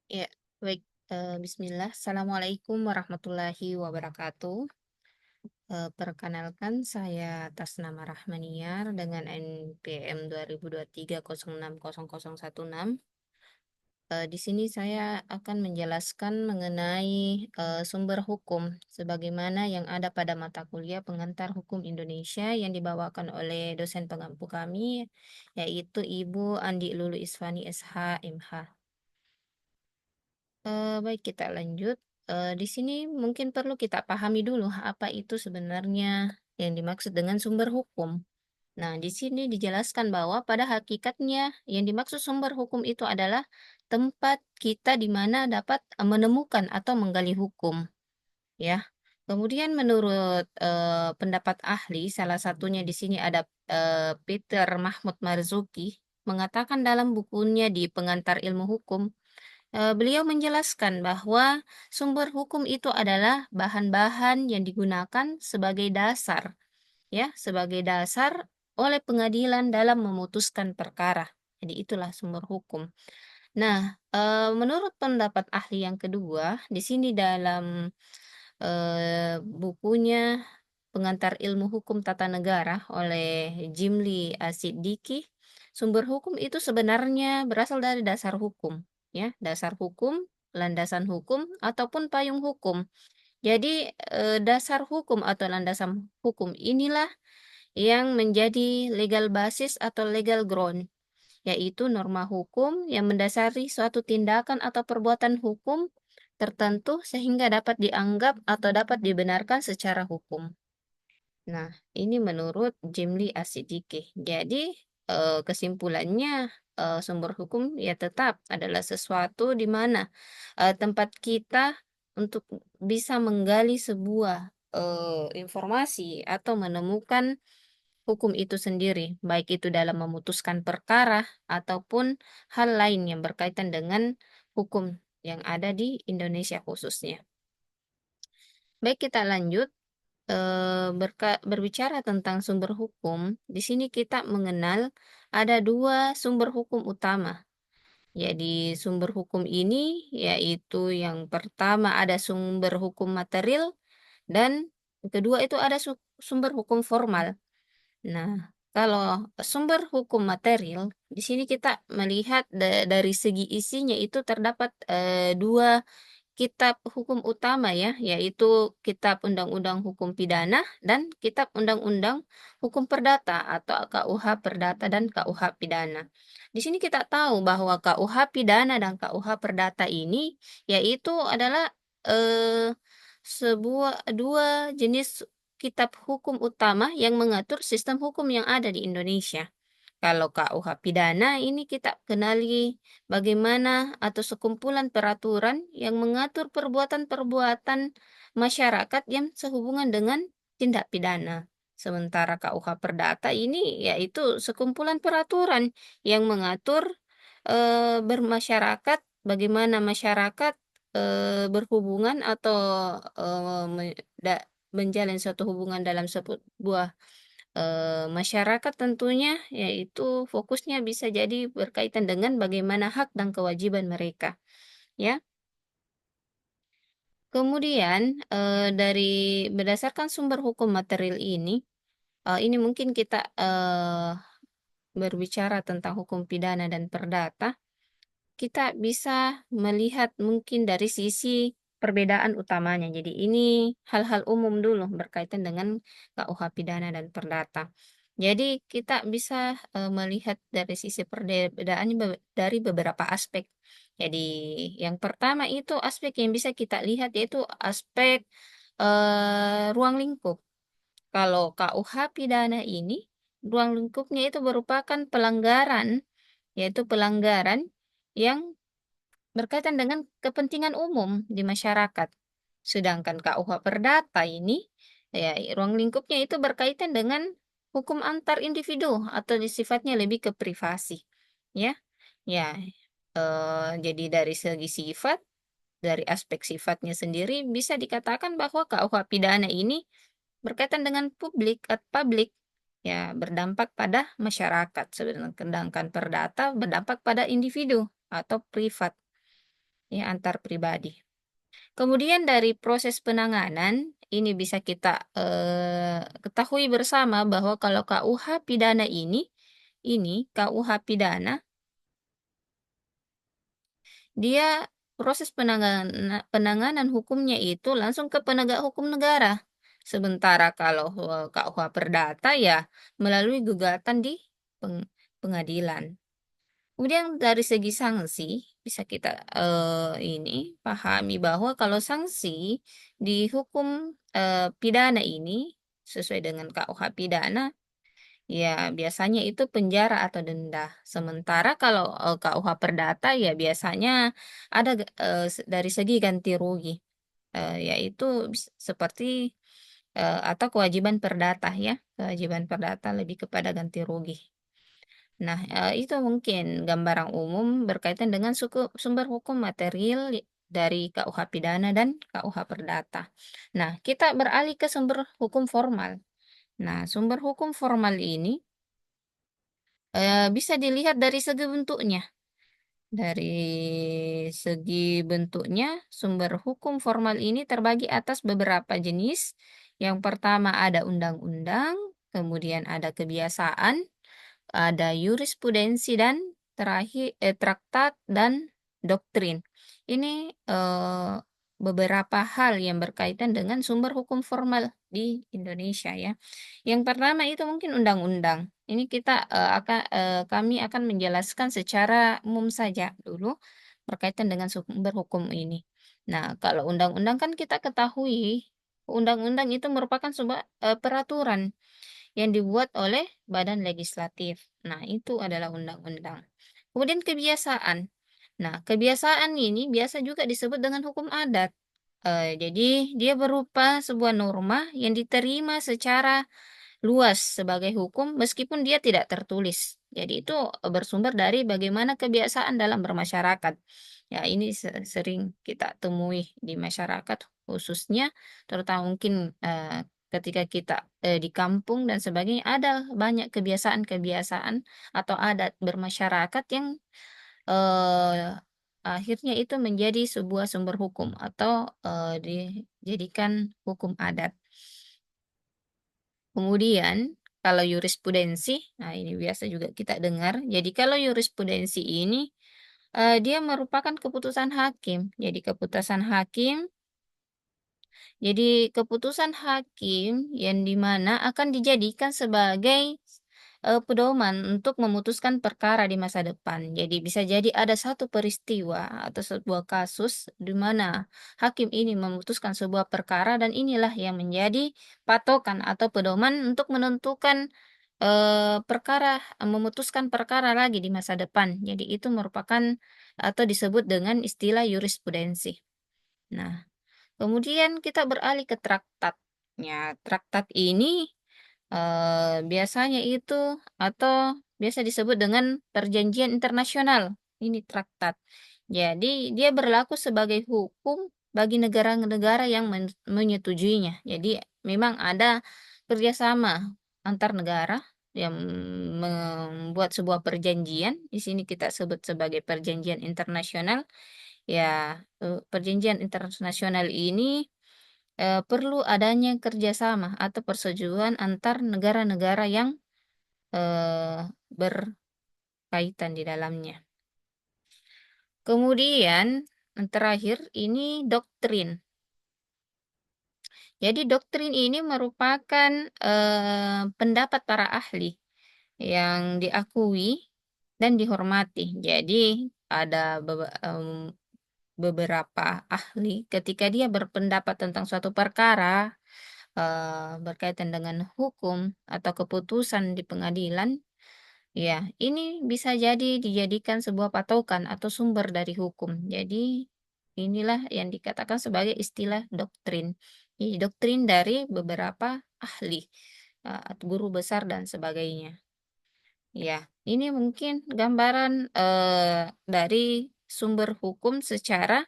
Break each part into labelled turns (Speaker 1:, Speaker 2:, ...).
Speaker 1: Ya, baik. Bismillah. Assalamualaikum warahmatullahi wabarakatuh. Perkenalkan, saya atas nama Rahmaniar dengan NPM 2023060016. Di sini saya akan menjelaskan mengenai sumber hukum sebagaimana yang ada pada mata kuliah Pengantar Hukum Indonesia yang dibawakan oleh dosen pengampu kami, yaitu Ibu Andi Lulu Isfani SH MH. Baik, kita lanjut. Di sini mungkin perlu kita pahami dulu apa itu sebenarnya yang dimaksud dengan sumber hukum. Nah, di sini dijelaskan bahwa pada hakikatnya yang dimaksud sumber hukum itu adalah tempat kita di mana dapat menemukan atau menggali hukum, ya. Kemudian menurut pendapat ahli, salah satunya di sini ada Peter Mahmud Marzuki mengatakan dalam bukunya di Pengantar Ilmu Hukum. Beliau menjelaskan bahwa sumber hukum itu adalah bahan-bahan yang digunakan sebagai dasar, ya, sebagai dasar oleh pengadilan dalam memutuskan perkara. Jadi itulah sumber hukum. Nah, menurut pendapat ahli yang kedua, di sini dalam bukunya Pengantar Ilmu Hukum Tata Negara oleh Jimli Asidiki, sumber hukum itu sebenarnya berasal dari dasar hukum, ya, dasar hukum, landasan hukum, ataupun payung hukum. Jadi, dasar hukum atau landasan hukum inilah yang menjadi legal basis atau legal ground, yaitu norma hukum yang mendasari suatu tindakan atau perbuatan hukum tertentu sehingga dapat dianggap atau dapat dibenarkan secara hukum. Nah, ini menurut Jimli Asidiki. Jadi, kesimpulannya sumber hukum ya tetap adalah sesuatu di mana tempat kita untuk bisa menggali sebuah informasi atau menemukan hukum itu sendiri, baik itu dalam memutuskan perkara ataupun hal lain yang berkaitan dengan hukum yang ada di Indonesia khususnya. Baik, kita lanjut. Berbicara tentang sumber hukum, di sini kita mengenal ada dua sumber hukum utama. Jadi sumber hukum ini yaitu yang pertama ada sumber hukum material dan yang kedua itu ada sumber hukum formal. Nah, kalau sumber hukum material, di sini kita melihat dari segi isinya itu terdapat dua kitab hukum utama, ya, yaitu Kitab Undang-Undang Hukum Pidana dan Kitab Undang-Undang Hukum Perdata atau KUH Perdata dan KUH Pidana. Di sini kita tahu bahwa KUH Pidana dan KUH Perdata ini yaitu adalah eh, dua jenis kitab hukum utama yang mengatur sistem hukum yang ada di Indonesia. Kalau KUH pidana ini kita kenali bagaimana atau sekumpulan peraturan yang mengatur perbuatan-perbuatan masyarakat yang sehubungan dengan tindak pidana. Sementara KUH perdata ini yaitu sekumpulan peraturan yang mengatur bermasyarakat, bagaimana masyarakat berhubungan atau menjalin suatu hubungan dalam sebuah masyarakat tentunya, yaitu fokusnya bisa jadi berkaitan dengan bagaimana hak dan kewajiban mereka, ya. Kemudian dari berdasarkan sumber hukum material ini mungkin kita berbicara tentang hukum pidana dan perdata, kita bisa melihat mungkin dari sisi perbedaan utamanya. Jadi ini hal-hal umum dulu berkaitan dengan KUH pidana dan perdata. Jadi kita bisa melihat dari sisi perbedaannya dari beberapa aspek. Jadi yang pertama itu aspek yang bisa kita lihat yaitu aspek ruang lingkup. Kalau KUH pidana ini ruang lingkupnya itu merupakan pelanggaran, yaitu pelanggaran yang berkaitan dengan kepentingan umum di masyarakat. Sedangkan KUH Perdata ini, ya, ruang lingkupnya itu berkaitan dengan hukum antar individu atau sifatnya lebih ke privasi, ya, ya. Jadi dari segi sifat, dari aspek sifatnya sendiri bisa dikatakan bahwa KUH pidana ini berkaitan dengan publik, ya, berdampak pada masyarakat. Sedangkan perdata berdampak pada individu atau privat. ya antar pribadi. Kemudian dari proses penanganan, ini bisa kita ketahui bersama bahwa kalau KUH pidana ini KUH pidana, dia proses penanganan hukumnya itu langsung ke penegak hukum negara. Sementara kalau KUH perdata ya melalui gugatan di pengadilan. Kemudian dari segi sanksi bisa kita ini pahami bahwa kalau sanksi di hukum pidana ini sesuai dengan KUH pidana ya biasanya itu penjara atau denda. Sementara kalau KUH perdata ya biasanya ada dari segi ganti rugi, yaitu seperti atau kewajiban perdata ya, kewajiban perdata lebih kepada ganti rugi. Nah, itu mungkin gambaran umum berkaitan dengan sumber hukum material dari KUH pidana dan KUH perdata. Nah, kita beralih ke sumber hukum formal. Nah, sumber hukum formal ini bisa dilihat dari segi bentuknya. Dari segi bentuknya, sumber hukum formal ini terbagi atas beberapa jenis. Yang pertama ada undang-undang, kemudian ada kebiasaan, ada jurisprudensi dan terakhir traktat dan doktrin. Ini beberapa hal yang berkaitan dengan sumber hukum formal di Indonesia ya. Yang pertama itu mungkin undang-undang. Ini kami akan menjelaskan secara umum saja dulu berkaitan dengan sumber hukum ini. Nah, kalau undang-undang kan kita ketahui undang-undang itu merupakan sebuah peraturan yang dibuat oleh badan legislatif. Nah, itu adalah undang-undang. Kemudian kebiasaan. Nah, kebiasaan ini biasa juga disebut dengan hukum adat. Jadi, dia berupa sebuah norma yang diterima secara luas sebagai hukum meskipun dia tidak tertulis. Jadi itu bersumber dari bagaimana kebiasaan dalam bermasyarakat. Ya, ini sering kita temui di masyarakat khususnya terutama mungkin ketika kita di kampung dan sebagainya ada banyak kebiasaan-kebiasaan atau adat bermasyarakat yang eh, akhirnya itu menjadi sebuah sumber hukum atau dijadikan hukum adat. Kemudian, kalau jurisprudensi, nah ini biasa juga kita dengar. Jadi kalau jurisprudensi ini dia merupakan keputusan hakim. Jadi keputusan hakim yang dimana akan dijadikan sebagai pedoman untuk memutuskan perkara di masa depan. Jadi bisa jadi ada satu peristiwa atau sebuah kasus di mana hakim ini memutuskan sebuah perkara dan inilah yang menjadi patokan atau pedoman untuk menentukan memutuskan perkara lagi di masa depan. Jadi itu merupakan atau disebut dengan istilah jurisprudensi. Nah, kemudian kita beralih ke traktatnya. Traktat ini biasanya itu atau biasa disebut dengan perjanjian internasional. Ini traktat. Jadi dia berlaku sebagai hukum bagi negara-negara yang menyetujuinya. Jadi memang ada kerjasama antar negara yang membuat sebuah perjanjian. Di sini kita sebut sebagai perjanjian internasional. Ya, perjanjian internasional ini perlu adanya kerjasama atau persetujuan antar negara-negara yang berkaitan di dalamnya. Kemudian yang terakhir ini doktrin. Jadi doktrin ini merupakan pendapat para ahli yang diakui dan dihormati. Jadi ada beberapa ahli ketika dia berpendapat tentang suatu perkara berkaitan dengan hukum atau keputusan di pengadilan, ya, ini bisa jadi dijadikan sebuah patokan atau sumber dari hukum. Jadi, inilah yang dikatakan sebagai istilah doktrin. Jadi, doktrin dari beberapa ahli, atau guru besar dan sebagainya. Ya, ini mungkin gambaran dari sumber hukum secara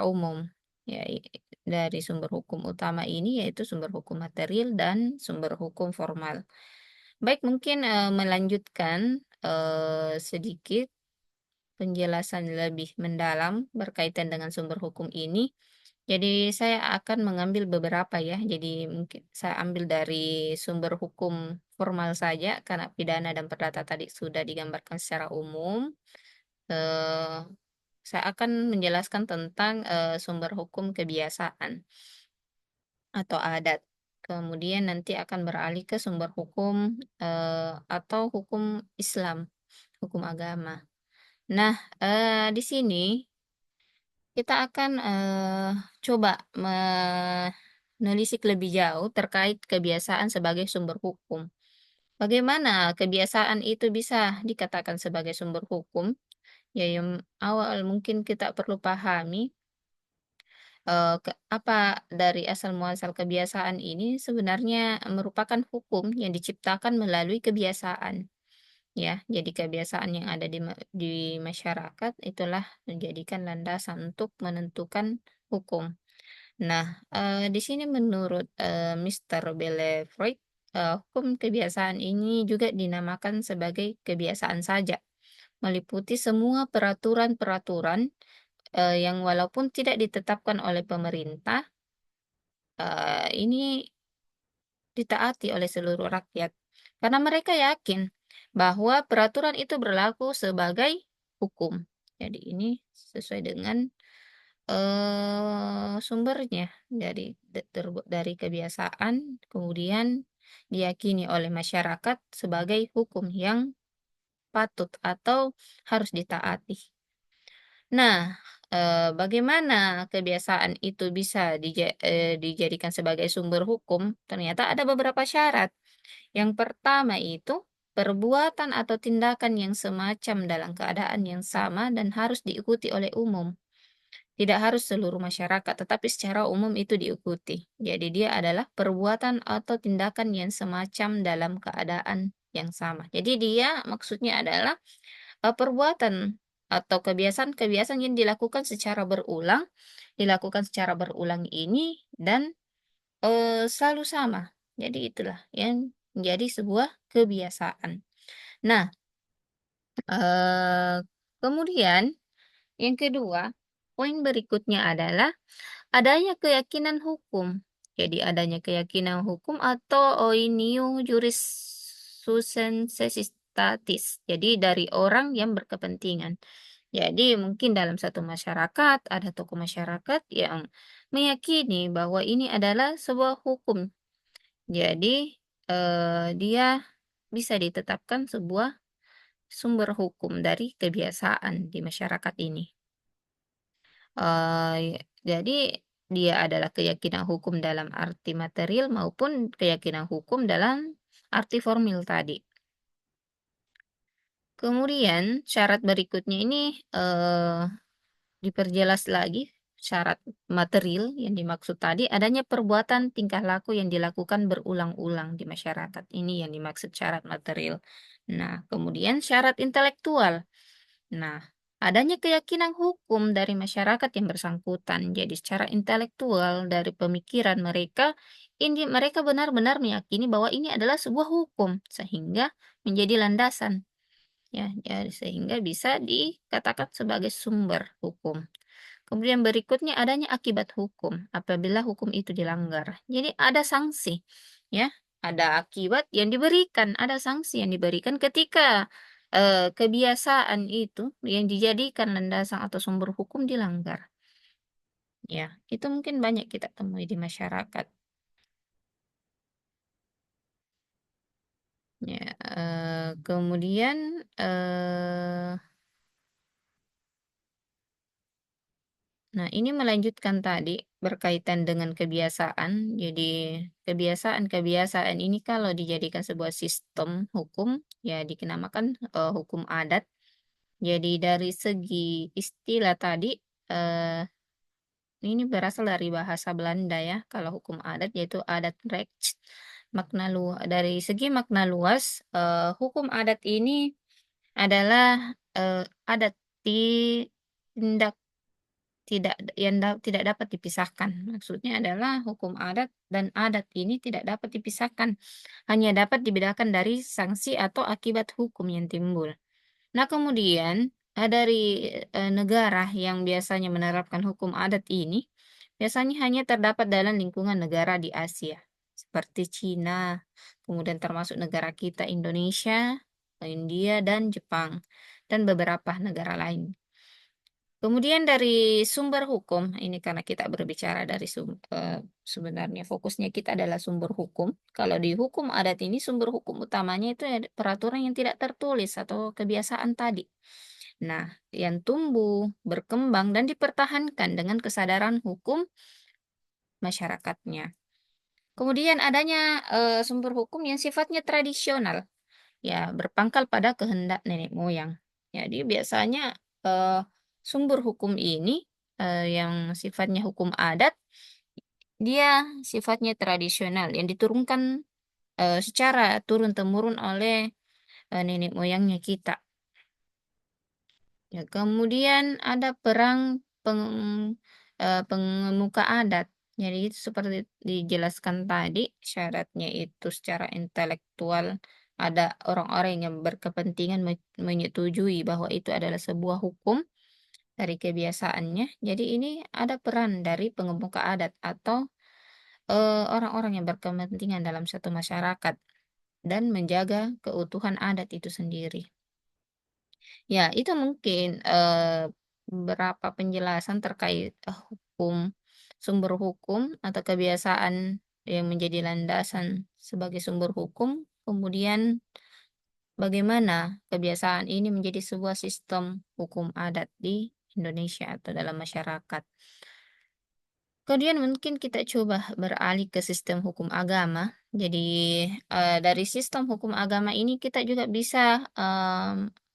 Speaker 1: umum. Ya, dari sumber hukum utama ini yaitu sumber hukum material dan sumber hukum formal. Baik, mungkin melanjutkan sedikit penjelasan lebih mendalam berkaitan dengan sumber hukum ini. Jadi saya akan mengambil beberapa ya. Jadi mungkin saya ambil dari sumber hukum formal saja karena pidana dan perdata tadi sudah digambarkan secara umum. Eh, saya akan menjelaskan tentang sumber hukum kebiasaan atau adat. Kemudian nanti akan beralih ke sumber hukum atau hukum Islam, hukum agama. Nah, di sini kita akan coba menelisik lebih jauh terkait kebiasaan sebagai sumber hukum. Bagaimana kebiasaan itu bisa dikatakan sebagai sumber hukum? Ya, yang awal mungkin kita perlu pahami apa dari asal muasal kebiasaan ini sebenarnya merupakan hukum yang diciptakan melalui kebiasaan. Ya, jadi kebiasaan yang ada di masyarakat itulah menjadikan landasan untuk menentukan hukum. Nah, di sini menurut Mr. Bellevoid, hukum kebiasaan ini juga dinamakan sebagai kebiasaan saja, meliputi semua peraturan-peraturan yang walaupun tidak ditetapkan oleh pemerintah, ini ditaati oleh seluruh rakyat. Karena mereka yakin bahwa peraturan itu berlaku sebagai hukum. Jadi ini sesuai dengan sumbernya dari kebiasaan, kemudian diyakini oleh masyarakat sebagai hukum yang patut atau harus ditaati. Nah, bagaimana kebiasaan itu bisa dijadikan sebagai sumber hukum? Ternyata ada beberapa syarat. Yang pertama itu, perbuatan atau tindakan yang semacam dalam keadaan yang sama dan harus diikuti oleh umum. Tidak harus seluruh masyarakat, tetapi secara umum itu diikuti. Jadi dia adalah perbuatan atau tindakan yang semacam dalam keadaan yang sama. Jadi dia maksudnya adalah perbuatan atau kebiasaan-kebiasaan yang dilakukan secara berulang ini dan selalu sama. Jadi itulah yang menjadi sebuah kebiasaan. Nah, eh, kemudian yang kedua, poin berikutnya adalah adanya keyakinan hukum. Jadi adanya keyakinan hukum atau oinio juris susensitatis. Jadi dari orang yang berkepentingan. Jadi mungkin dalam satu masyarakat ada tokoh masyarakat yang meyakini bahwa ini adalah sebuah hukum. Jadi dia bisa ditetapkan sebuah sumber hukum dari kebiasaan di masyarakat ini. Jadi dia adalah keyakinan hukum dalam arti material maupun keyakinan hukum dalam arti formil tadi. Kemudian syarat berikutnya ini diperjelas lagi syarat material yang dimaksud tadi adanya perbuatan tingkah laku yang dilakukan berulang-ulang di masyarakat. Ini yang dimaksud syarat material. Nah, kemudian syarat intelektual. Nah, adanya keyakinan hukum dari masyarakat yang bersangkutan. Jadi secara intelektual dari pemikiran mereka, ini mereka benar-benar meyakini bahwa ini adalah sebuah hukum sehingga menjadi landasan. Ya, sehingga bisa dikatakan sebagai sumber hukum. Kemudian berikutnya adanya akibat hukum apabila hukum itu dilanggar. Jadi ada sanksi, ya, ada akibat yang diberikan, ada sanksi yang diberikan ketika kebiasaan itu yang dijadikan landasan atau sumber hukum dilanggar. Ya, itu mungkin banyak kita temui di masyarakat. Ya, kemudian nah, ini melanjutkan tadi berkaitan dengan kebiasaan. Jadi, kebiasaan-kebiasaan ini kalau dijadikan sebuah sistem hukum, ya dikenamakan hukum adat. Jadi, dari segi istilah tadi, eh, ini berasal dari bahasa Belanda ya. Kalau hukum adat yaitu adat recht. Dari segi makna luas, hukum adat ini adalah adat tindak tidak dapat dipisahkan. Maksudnya adalah hukum adat dan adat ini tidak dapat dipisahkan, hanya dapat dibedakan dari sanksi atau akibat hukum yang timbul. Nah, kemudian dari negara yang biasanya menerapkan hukum adat ini, biasanya hanya terdapat dalam lingkungan negara di Asia, seperti Cina, kemudian termasuk negara kita Indonesia, India, dan Jepang, dan beberapa negara lain. Kemudian dari sumber hukum, ini karena kita berbicara dari sebenarnya fokusnya kita adalah sumber hukum. Kalau di hukum adat ini sumber hukum utamanya itu ya peraturan yang tidak tertulis atau kebiasaan tadi. Nah, yang tumbuh, berkembang, dan dipertahankan dengan kesadaran hukum masyarakatnya. Kemudian adanya sumber hukum yang sifatnya tradisional, ya berpangkal pada kehendak nenek moyang. Jadi biasanya eh, sumber hukum ini yang sifatnya hukum adat, dia sifatnya tradisional yang diturunkan secara turun-temurun oleh nenek moyangnya kita. Ya, kemudian ada perang pengemuka adat. Jadi itu seperti dijelaskan tadi, syaratnya itu secara intelektual ada orang-orang yang berkepentingan menyetujui bahwa itu adalah sebuah hukum dari kebiasaannya. Jadi ini ada peran dari pengemuka adat atau orang-orang yang berkepentingan dalam satu masyarakat dan menjaga keutuhan adat itu sendiri. Ya, itu mungkin beberapa penjelasan terkait sumber hukum atau kebiasaan yang menjadi landasan sebagai sumber hukum, kemudian bagaimana kebiasaan ini menjadi sebuah sistem hukum adat di Indonesia atau dalam masyarakat. Kemudian mungkin kita coba beralih ke sistem hukum agama. Jadi dari sistem hukum agama ini kita juga bisa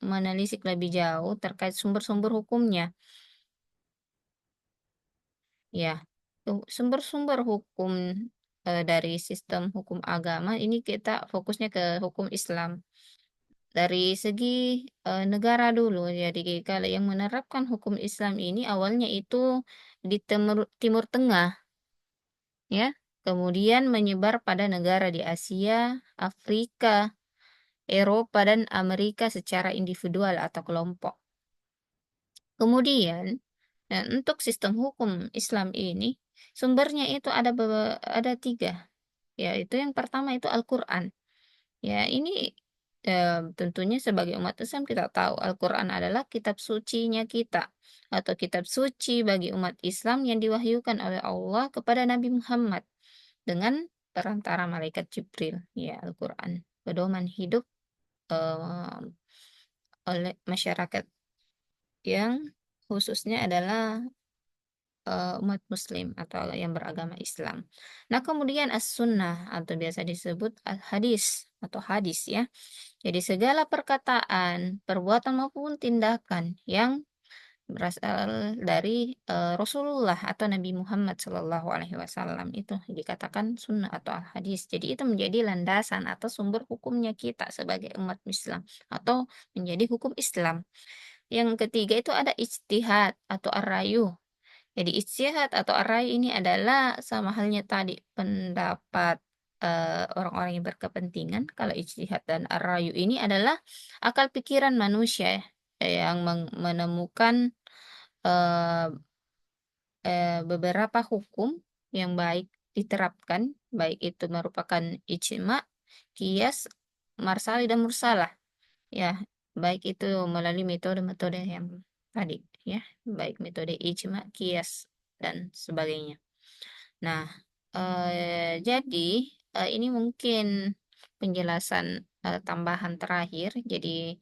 Speaker 1: menelisik lebih jauh terkait sumber-sumber hukumnya. Ya, sumber-sumber hukum dari sistem hukum agama ini kita fokusnya ke hukum Islam. Dari segi negara dulu, jadi kalau yang menerapkan hukum Islam ini awalnya itu di Timur Tengah, ya. Kemudian menyebar pada negara di Asia, Afrika, Eropa, dan Amerika secara individual atau kelompok. Kemudian, untuk sistem hukum Islam ini, sumbernya itu ada tiga, yaitu yang pertama itu Al-Quran. Ya, ini tentunya sebagai umat Islam kita tahu Al-Quran adalah kitab sucinya kita atau kitab suci bagi umat Islam yang diwahyukan oleh Allah kepada Nabi Muhammad dengan perantara malaikat Jibril. Ya, Al-Quran pedoman hidup eh, oleh masyarakat yang khususnya adalah umat Muslim atau yang beragama Islam. Nah, kemudian as-sunnah atau biasa disebut al-hadis atau hadis ya. Jadi segala perkataan, perbuatan maupun tindakan yang berasal dari Rasulullah atau Nabi Muhammad Shallallahu Alaihi Wasallam itu dikatakan sunnah atau al-hadis. Jadi itu menjadi landasan atau sumber hukumnya kita sebagai umat Islam atau menjadi hukum Islam. Yang ketiga itu ada ijtihad atau ar-rayu. Jadi ijtihad atau ar-rayu ini adalah sama halnya tadi pendapat orang-orang yang berkepentingan. Kalau ijtihad dan ar-rayu ini adalah akal pikiran manusia yang menemukan eh, beberapa hukum yang baik diterapkan, baik itu merupakan ijma, qiyas, marsali dan mursalah. Ya, baik itu melalui metode-metode yang tadi, ya, baik metode ijma, qiyas dan sebagainya. Nah, jadi ini mungkin penjelasan tambahan terakhir. Jadi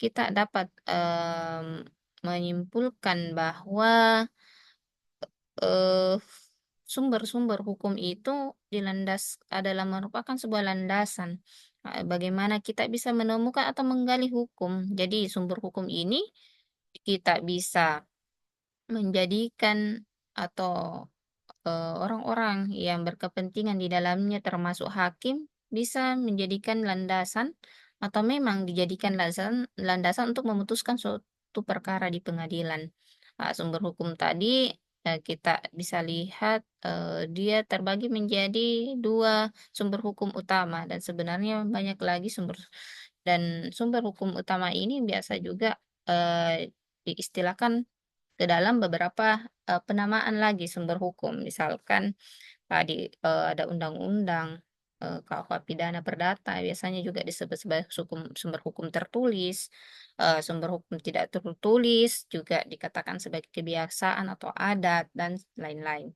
Speaker 1: kita dapat menyimpulkan bahwa eh, sumber-sumber hukum itu adalah merupakan sebuah landasan bagaimana kita bisa menemukan atau menggali hukum. Jadi sumber hukum ini kita bisa menjadikan atau orang-orang yang berkepentingan di dalamnya termasuk hakim bisa menjadikan landasan atau memang dijadikan landasan untuk memutuskan suatu perkara di pengadilan Sumber hukum tadi, kita bisa lihat, dia terbagi menjadi 2 sumber hukum utama dan sebenarnya banyak lagi sumber hukum utama ini biasa juga, diistilahkan ke dalam beberapa, penamaan lagi sumber hukum. Misalkan tadi, ada undang-undang, KUH pidana perdata biasanya juga disebut sebagai sumber hukum tertulis, sumber hukum tidak tertulis juga dikatakan sebagai kebiasaan atau adat dan lain-lain.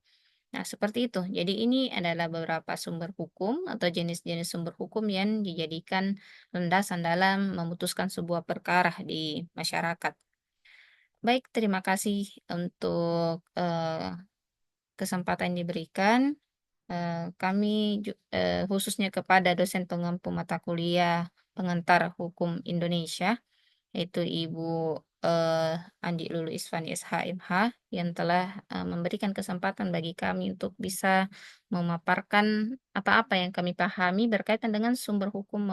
Speaker 1: Nah, seperti itu. Jadi ini adalah beberapa sumber hukum atau jenis-jenis sumber hukum yang dijadikan landasan dalam memutuskan sebuah perkara di masyarakat. Baik, terima kasih untuk, kesempatan yang diberikan. Khususnya kepada dosen pengampu mata kuliah pengantar hukum Indonesia, yaitu Ibu, Andi Lulu Isfani SH, yang telah, memberikan kesempatan bagi kami untuk bisa memaparkan apa-apa yang kami pahami berkaitan dengan sumber hukum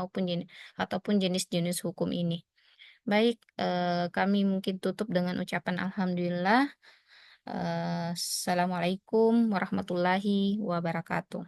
Speaker 1: ataupun jenis-jenis hukum ini. Baik, kami mungkin tutup dengan ucapan alhamdulillah. Assalamualaikum warahmatullahi wabarakatuh.